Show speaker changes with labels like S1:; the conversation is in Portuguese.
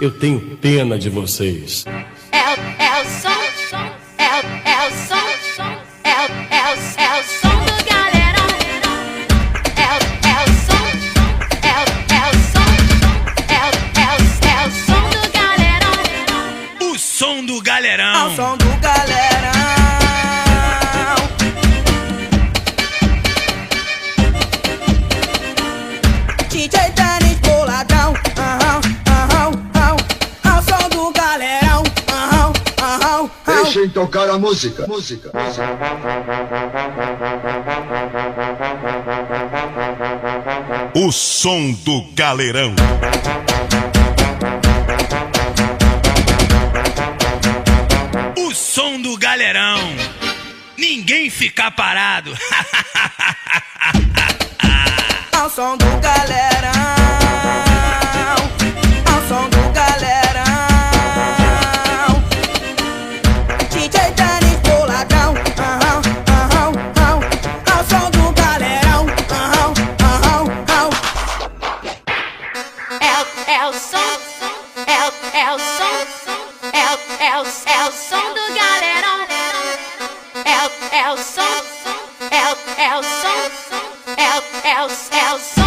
S1: eu tenho pena de vocês.
S2: É o som, é o som, é o som do galerão. É o som, é o som, é o som do galerão.
S3: O som do galerão.
S4: É o som do galerão. DJ Tênis boladão. É o som do galerão.
S5: Deixem tocar a música.
S3: O som do galerão. O som do galerão. Ninguém fica parado.
S4: É o som do galerão. É o som do galerão. DJ Tênis boladão. É o som do galerão.
S2: É o som, é o som, é o som do galerão. É o som, é o som, é o som.